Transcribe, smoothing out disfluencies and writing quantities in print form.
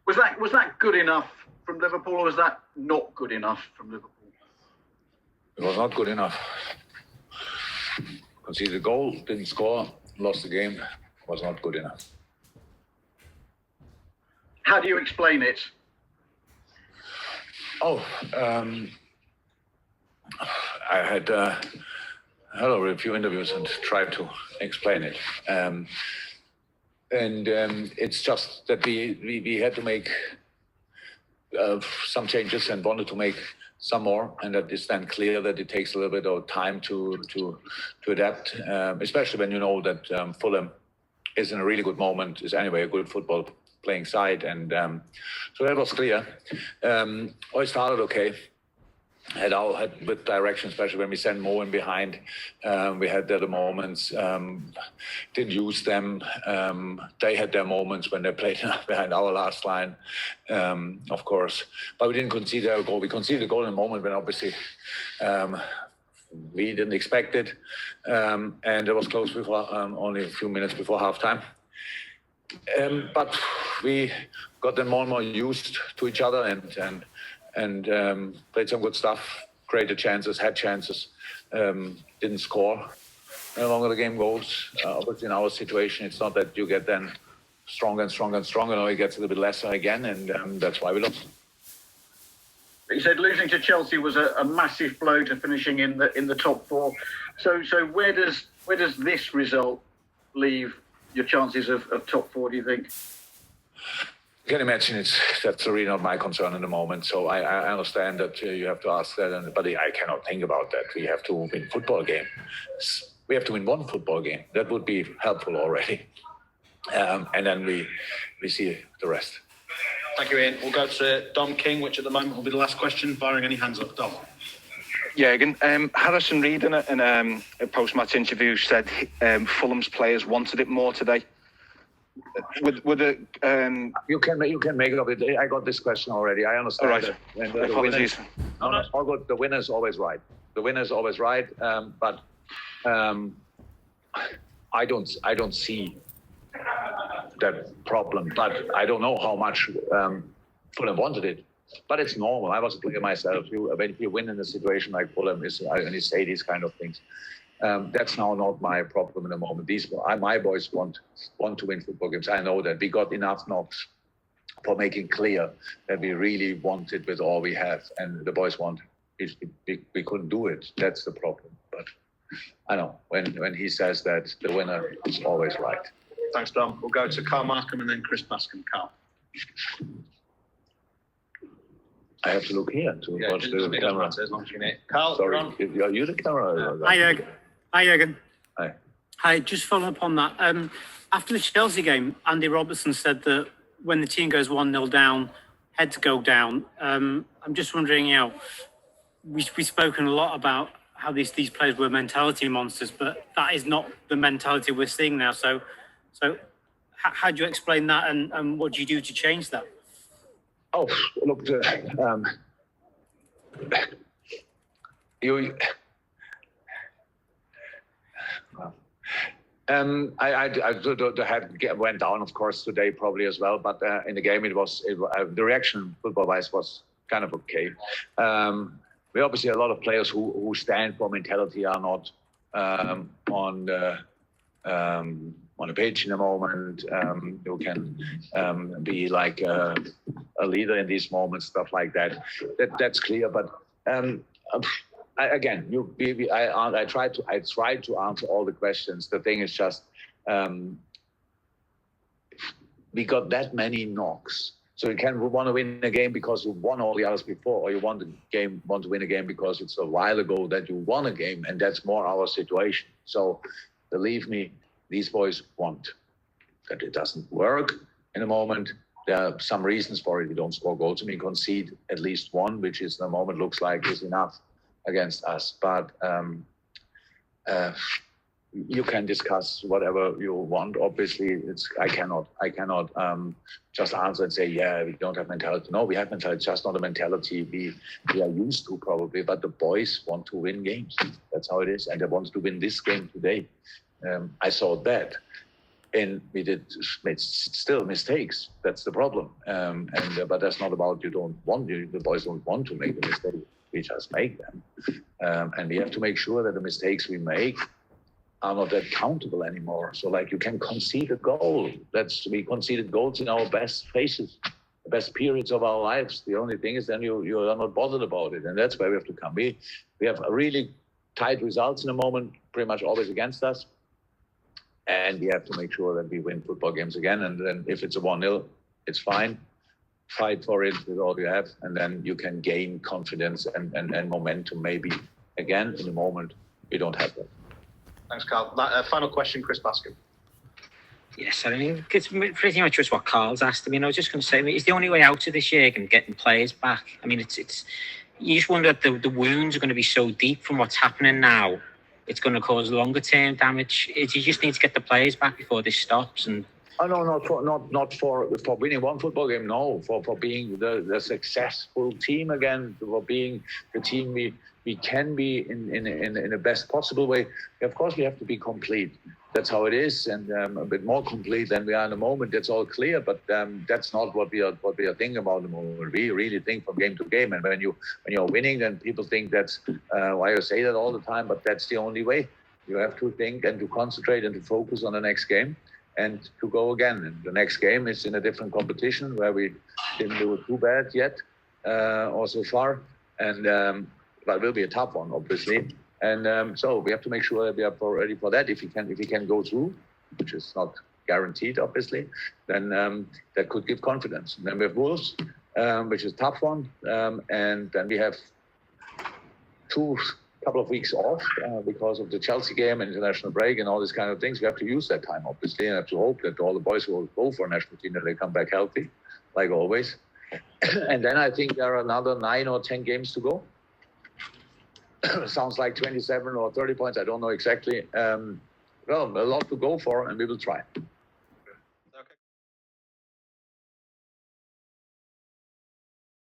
Was that good enough from Liverpool, or was that not good enough from Liverpool? It was not good enough. Conceded a goal, didn't score, lost the game. Was not good enough. How do you explain it? I had a few interviews and tried to explain it. It's just that we had to make some changes and wanted to make some more, and that is then clear that it takes a little bit of time to adapt, especially when you know that Fulham is in a really good moment, is anyway a good football playing side, and so that was clear. I started okay. Had with direction, especially when we sent Mo in behind. We had the moments, didn't use them. They had their moments when they played behind our last line, of course. But we didn't concede a goal. We conceded a goal in a moment when obviously we didn't expect it. And it was close before, only a few minutes before halftime. But we got them more and more used to each other and played some good stuff, created chances, had chances, didn't score. And the longer the game goes, obviously in our situation, it's not that you get then stronger and stronger and stronger. No, it gets a little bit lesser again, and that's why we lost. You said losing to Chelsea was a massive blow to finishing in the top four. So where does this result leave your chances of top four, do you think? You can imagine that's really not my concern in the moment. So I understand that you have to ask that, but I cannot think about that. We have to win football game. We have to win one football game. That would be helpful already. And then we see the rest. Thank you, Ian. We'll go to Dom King, which at the moment will be the last question, barring any hands up. Dom. Yeah, again, Harrison Reid in a post-match interview said Fulham's players wanted it more today. With the you can make it up. I got this question already. I understand. All right. That. Apologies. All good. The winner is always right. The winner is always right. But I don't see that problem. But I don't know how much Fulham wanted it. But it's normal. I was a player myself. When you win in a situation like Fulham and you say these kind of things. That's now not my problem in the moment. My boys want to win football games. I know that we got enough knocks for making clear that we really want it with all we have, and the boys want it. We couldn't do it. That's the problem. But I know when he says that the winner is always right. Thanks, Dom. We'll go to Carl Markham and then Chris Bascom. Carl. I have to look here to watch the camera. As long as you need. Carl, sorry, are you the camera? Hi, Jurgen. Hi. Just following up on that. After the Chelsea game, Andy Robertson said that when the team goes 1-0 down, heads go down. I'm just wondering, we've spoken a lot about how these players were mentality monsters, but that is not the mentality we're seeing now. So how do you explain that, and what do you do to change that? Oh, look, the head went down, of course, today probably as well. But in the game, the reaction football-wise was kind of okay. We obviously a lot of players who stand for mentality are not on the pitch in a moment. You can be like a leader in these moments, stuff like that. That's clear. But I tried to answer all the questions. The thing is just we got that many knocks. So you can want to win a game because you won all the others before, or you want to win a game because it's a while ago that you won a game, and that's more our situation. So believe me, these boys want that. It doesn't work in a moment. There are some reasons for it. We don't score goals, and we concede at least one, which is in the moment looks like is enough against us. But you can discuss whatever you want. Obviously, I cannot just answer and say, yeah, we don't have mentality. No, we have mentality, just not a mentality we are used to probably. But the boys want to win games. That's how it is, and they want to win this game today. I saw that. and we made still mistakes. That's the problem. But that's not about the boys don't want to make the mistake. We just make them. And we have to make sure that the mistakes we make are not that countable anymore. So like you can concede a goal. We conceded goals in our best phases, the best periods of our lives. The only thing is then you are not bothered about it. And that's where we have to come. We have really tight results in the moment, pretty much always against us. And we have to make sure that we win football games again. And then if it's a 1-0, it's fine. Fight for it with all you have. And then you can gain confidence and momentum maybe again in a moment. We don't have that. Thanks, Carl. Final question, Chris Baskin. Yes, I mean, it's pretty much just what Carl's asked. I mean, I was just going to say, is the only way out of this year and getting players back? I mean, it's you just wonder if the wounds are going to be so deep from what's happening now. It's going to cause longer term damage. You just need to get the players back before this stops. And not for winning one football game. No, for being the successful team again. For being the team we can be in the best possible way. Of course, we have to be complete. That's how it is, and a bit more complete than we are in the moment. That's all clear, but that's not what we are thinking about the moment. We really think from game to game, and when you're winning, then people think that's why you say that all the time. But that's the only way. You have to think and to concentrate and to focus on the next game, and to go again. And the next game is in a different competition where we didn't do it too bad yet, or so far, and but it will be a tough one, obviously. And so we have to make sure that we are ready for that. If we can go through, which is not guaranteed, obviously, then that could give confidence. And then we have Wolves, which is a tough one, and then we have couple of weeks off because of the Chelsea game and international break and all these kind of things. We have to use that time, obviously, and have to hope that all the boys who will go for national team that they come back healthy, like always. And then I think there are another 9 or 10 games to go. Sounds like 27 or 30 points. I don't know exactly. Well, a lot to go for, and we will try.